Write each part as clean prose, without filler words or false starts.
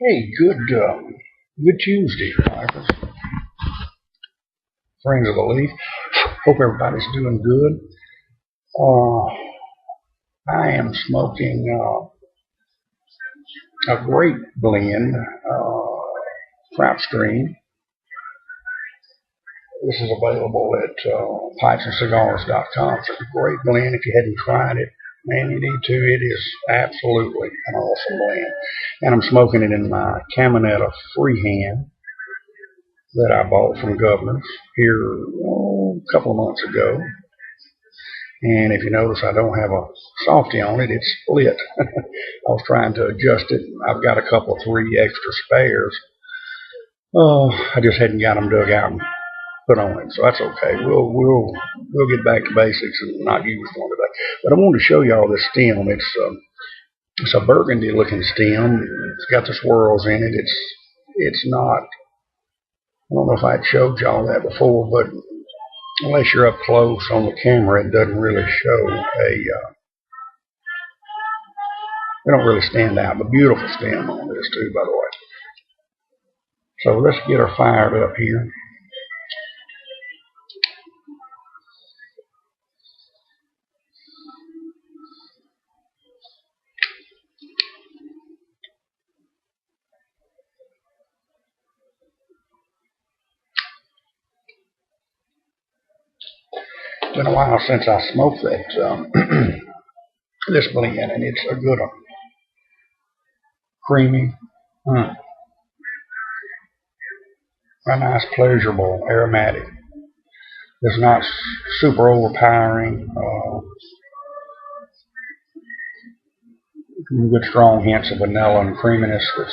Hey, good Tuesday, Pipers. Friends of the Leaf. Hope everybody's doing good. I am smoking a great blend, Crop Stream. This is available at pipesandcigars.com. It's a great blend. If you hadn't tried it, man, you need to. It is absolutely an awesome blend. And I'm smoking it in my Caminetta freehand that I bought from Governor's here a couple of months ago. And if you notice, I don't have a softy on it. It's split. I was trying to adjust it. I've got a couple, three extra spares. I just hadn't got them dug out and put on it, so that's okay. We'll get back to basics and not use one today. But I wanted to show y'all this stem. It's a burgundy looking stem. It's got the swirls in it. It's not. I don't know if I'd showed y'all that before, but unless you're up close on the camera, it doesn't really show they don't really stand out. But beautiful stem on this too, by the way. So let's get her fired up here. It's been a while since I smoked that this blend, and it's a good one. Creamy, a nice, pleasurable aromatic. It's not super overpowering. Good strong hints of vanilla and creaminess. That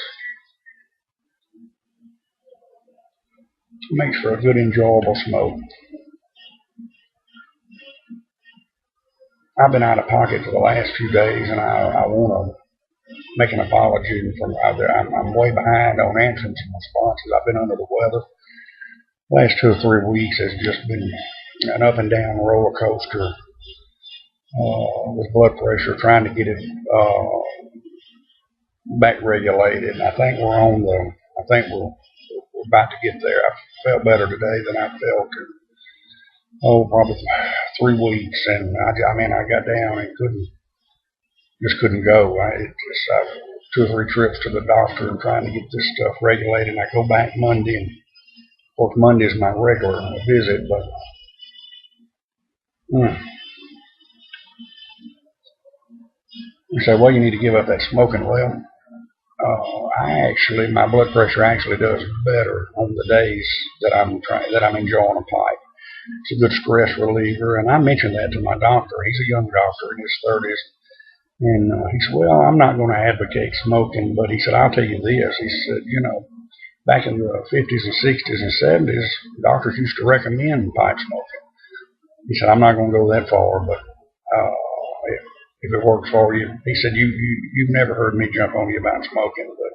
makes for a good, enjoyable smoke. I've been out of pocket for the last few days, and I want to make an apology from out there. I'm way behind on answering some responses. I've been under the weather. The last 2 or 3 weeks has just been an up and down roller coaster with blood pressure, trying to get it back regulated. And I think we're about to get there. I felt better today than I felt in, probably 3 weeks. And I got down and couldn't go. I 2 or 3 trips to the doctor and trying to get this stuff regulated. And I go back Monday, and of course Monday is my regular visit, but you say, well, you need to give up that smoking. Well, my blood pressure actually does better on the days that I'm enjoying a pipe. It's a good stress reliever, and I mentioned that to my doctor. He's a young doctor in his 30s, and he said, well, I'm not going to advocate smoking, but he said, I'll tell you this. He said, back in the 50s and 60s and 70s, doctors used to recommend pipe smoking. He said, I'm not going to go that far, but if it works for you. He said, you've never heard me jump on you about smoking, but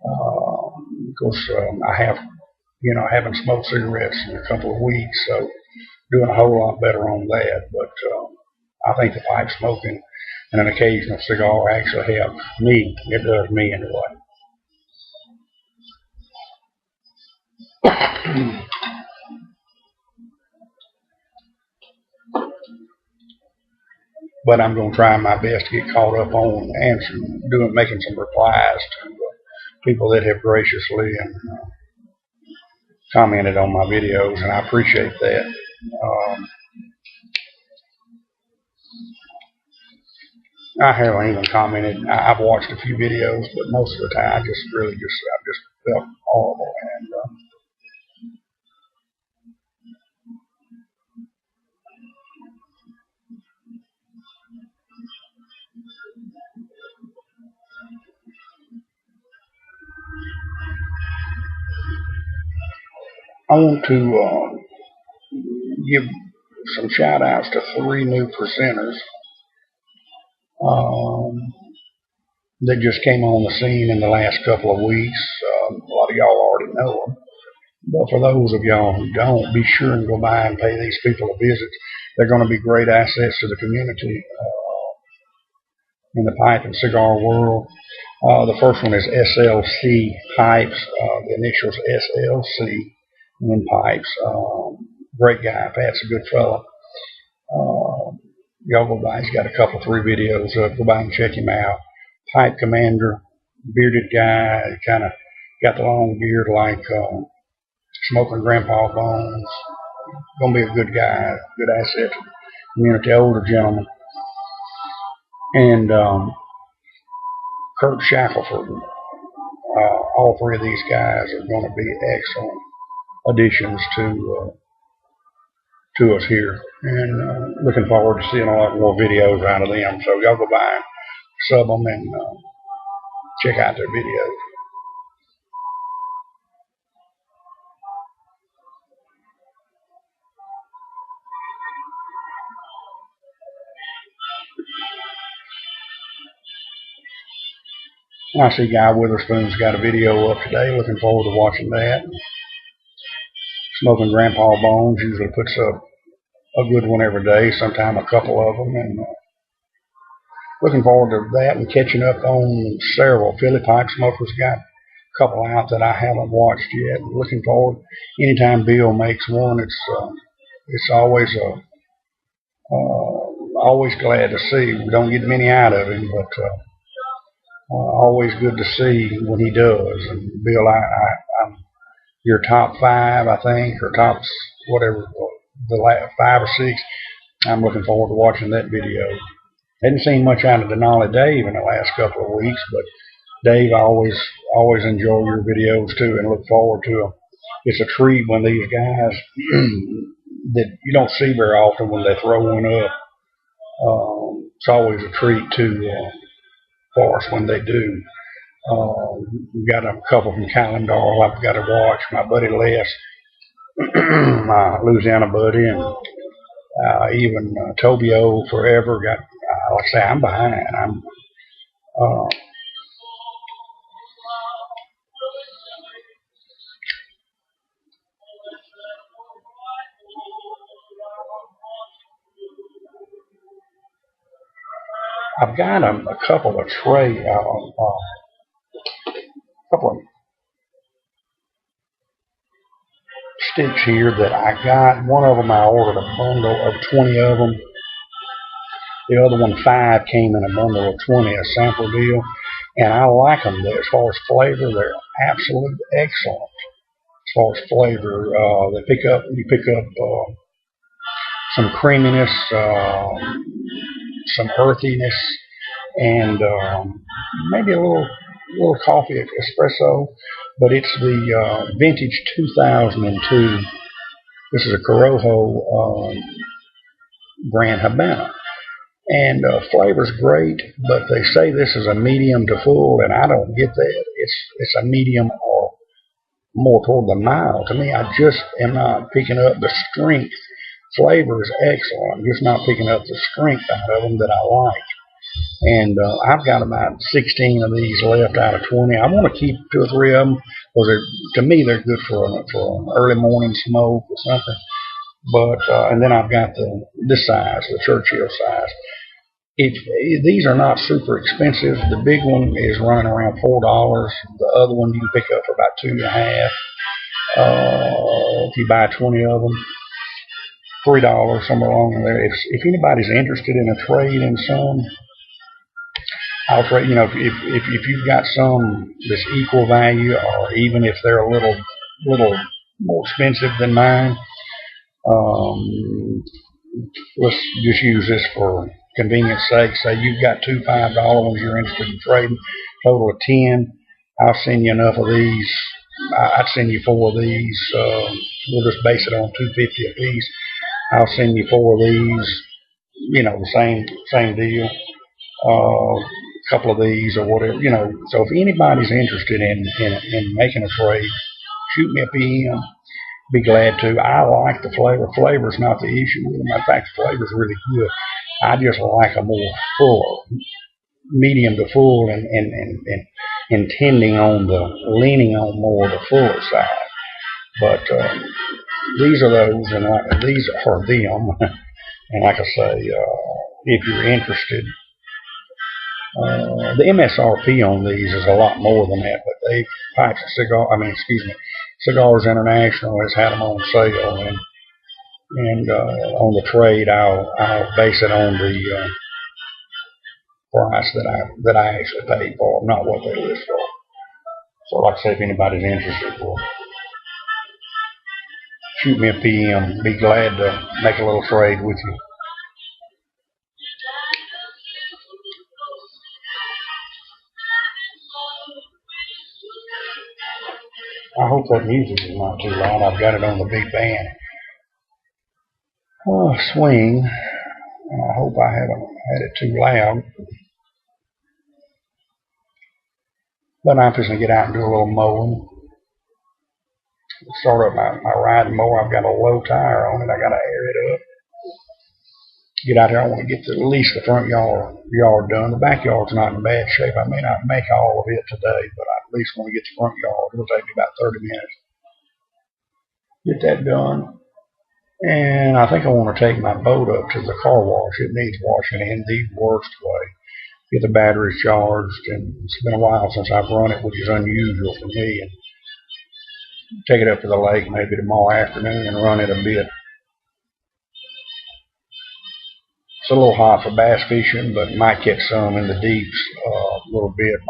of course I haven't smoked cigarettes in a couple of weeks, so doing a whole lot better on that. But I think the pipe smoking and an occasional cigar actually help me. It does me anyway. But I'm going to try my best to get caught up on making some replies to people that have graciously and commented on my videos, and I appreciate that. I haven't even commented. I've watched a few videos, but most of the time I just felt horrible. And I want to give some shout outs to 3 new presenters that just came on the scene in the last couple of weeks. A lot of y'all already know them, but for those of y'all who don't, be sure and go by and pay these people a visit. They're going to be great assets to the community in the pipe and cigar world. The first one is SLC Pipes, the initials SLC Windpipes. Great guy. Pat's a good fella. Y'all go by. He's got a couple, 3 videos up. Go by and check him out. Pipe Commander, bearded guy, kind of got the long beard like Smoking Grandpa Bones. Gonna be a good guy, good asset to the community, older gentleman. And Kurt Shackelford. All 3 of these guys are going to be excellent additions to us here, and looking forward to seeing a lot more videos out of them. So y'all go by and sub them and check out their videos. I see Guy Witherspoon's got a video up today. Looking forward to watching that. Smoking Grandpa Bones usually puts up a good one every day, sometime a couple of them, and looking forward to that and catching up on several. Philly Pipe Smokers got a couple out that I haven't watched yet. Looking forward. Anytime Bill makes one, it's always always glad to see. We don't get many out of him, but always good to see when he does. And Bill, I'm your top 5, I think, or tops whatever the last 5 or 6. I'm looking forward to watching that video. Hadn't seen much out of Denali Dave in the last couple of weeks, but Dave, I always enjoy your videos too, and look forward to them. It's a treat when these guys that you don't see very often when they throw one up. It's always a treat too for us when they do. We've got a couple from Calendar I've got to watch. My buddy Les, my Louisiana buddy, and even Tobio Forever got. Like I say, I'm behind. I've got a couple of couple of sticks here that I got. One of them I ordered a bundle of 20 of them. The other one, 5, came in a bundle of 20, a sample deal. And I like them. As far as flavor, they're absolutely excellent. As far as flavor, you pick up some creaminess, some earthiness, and maybe a little coffee espresso. But it's the vintage 2002. This is a Corojo Grand Habana. And flavor's great, but they say this is a medium to full, and I don't get that. It's a medium or more toward the mild. To me, I just am not picking up the strength. Flavor is excellent. I'm just not picking up the strength out of them that I like. And I've got about 16 of these left out of 20. I want to keep 2 or 3 of them because to me they're good for an early morning smoke or something. But and then I've got this size, the Churchill size. These are not super expensive. The big one is running around $4. The other one you can pick up for about $2.50. If you buy 20 of them, $3 somewhere along there. If anybody's interested in a trade in some, I'll trade. You know, if you've got some that's equal value, or even if they're a little more expensive than mine. Let's just use this for convenience sake. Say you've got 2 $5 ones you're interested in trading, total of 10. I'll send you enough of these. I'd send you 4 of these. We'll just base it on $2.50 a piece. I'll send you 4 of these. You know, the same deal. A couple of these or whatever. You know, so if anybody's interested in making a trade, shoot me a PM. Be glad to. I like the flavor. Flavor's not the issue with them. In fact, the flavor's really good. I just like a more fuller, medium to full, and intending on leaning on more the fuller side. But these are those, and these are them. And like I say, if you're interested, The MSRP on these is a lot more than that, but Pipes and Cigars International has had them on sale, and on the trade, I'll base it on the price that I actually paid for them, not what they list for. So, like I say, if anybody's interested, well, shoot me a PM. Be glad to make a little trade with you. I hope that music is not too loud. I've got it on the big band. Oh, swing. I hope I haven't had it too loud. But I'm just going to get out and do a little mowing. Start up my riding mower. I've got a low tire on it. I got to air it up. Get out here. I want to get at least the front yard done. The backyard's not in bad shape. I may not make all of it today, but I at least want to get the front yard. It'll take me about 30 minutes. Get that done. And I think I want to take my boat up to the car wash. It needs washing in the worst way. Get the batteries charged, and it's been a while since I've run it, which is unusual for me. And take it up to the lake maybe tomorrow afternoon and run it a bit. It's a little hot for bass fishing, but might catch some in the deeps a little bit.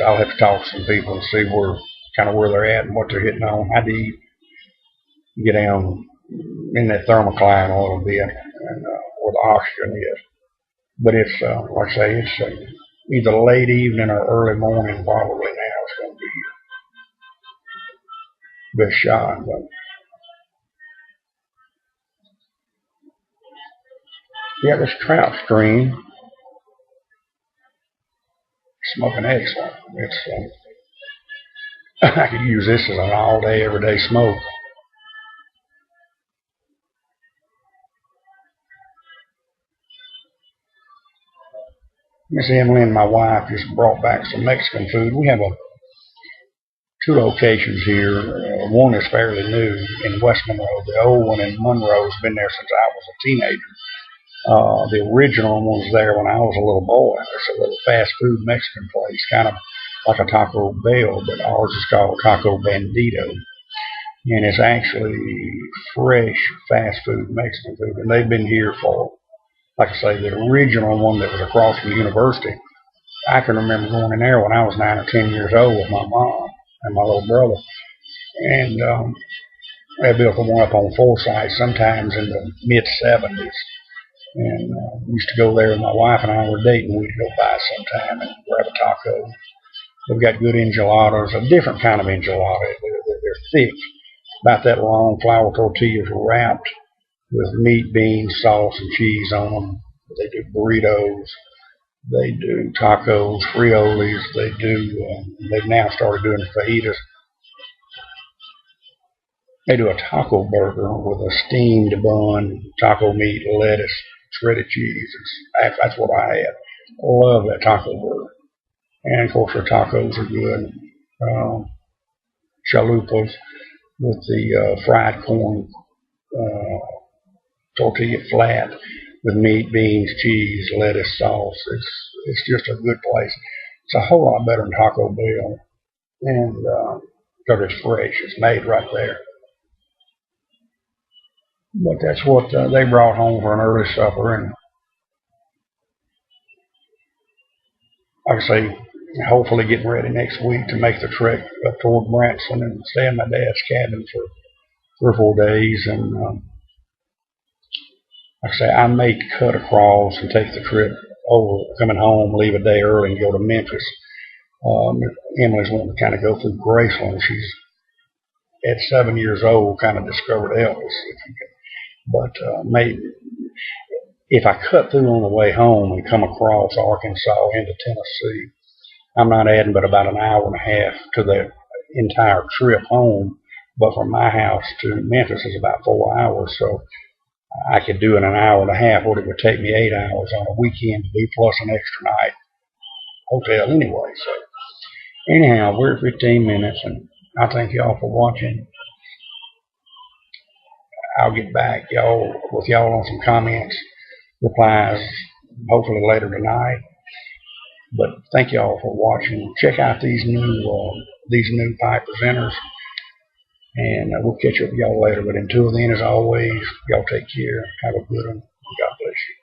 I'll have to talk to some people and see where they're at and what they're hitting on. I did get down in that thermocline a little bit, and where the oxygen is. But it's like I say, it's either late evening or early morning. Probably now it's going to be best shot. But yeah, this trout stream smoking excellent. It's I could use this as an all-day, everyday smoke. Miss Emily and my wife just brought back some Mexican food. We have two locations here. One is fairly new in West Monroe. The old one in Monroe has been there since I was a teenager. The original one was there when I was a little boy. It's a little fast food Mexican place, kind of like a Taco Bell, but ours is called Taco Bandito. And it's actually fresh fast food Mexican food. And they've been here for, like I say, the original one that was across from the university. I can remember going in there when I was 9 or 10 years old with my mom and my little brother. And they built the one up on Forsyth sometimes in the mid-70s. And we used to go there when my wife and I were dating. We'd go by sometime and grab a taco. They've got good enchiladas, a different kind of enchilada. They're thick, about that long. Flour tortillas wrapped with meat, beans, sauce, and cheese on them. They do burritos. They do tacos, frioles. They've now started doing fajitas. They do a taco burger with a steamed bun, taco meat, lettuce, shredded cheese. That's what I had. Love that taco burger. And of course, their tacos are good. Chalupas with the fried corn tortilla flat with meat, beans, cheese, lettuce, sauce. It's just a good place. It's a whole lot better than Taco Bell, and because it's fresh, it's made right there. But that's what they brought home for an early supper, and like I say, hopefully getting ready next week to make the trek up toward Branson and stay in my dad's cabin for 3 or 4 days. And like I say, I may cut across and take the trip over, coming home, leave a day early and go to Memphis. Emily's wanting to kind of go through Graceland. She's at 7 years old, kind of discovered Elvis. But maybe if I cut through on the way home and come across Arkansas into Tennessee, I'm not adding but about an hour and a half to the entire trip home. But from my house to Memphis is about 4 hours, so I could do in an hour and a half what it would take me 8 hours on a weekend to do, plus an extra night hotel anyway. So anyhow, we're at 15 minutes, and I thank y'all for watching. I'll get back with y'all on some comments, replies hopefully later tonight. But thank y'all for watching. Check out these new pipe presenters, and we'll catch up with y'all later. But until then, as always, y'all take care. Have a good one. God bless you.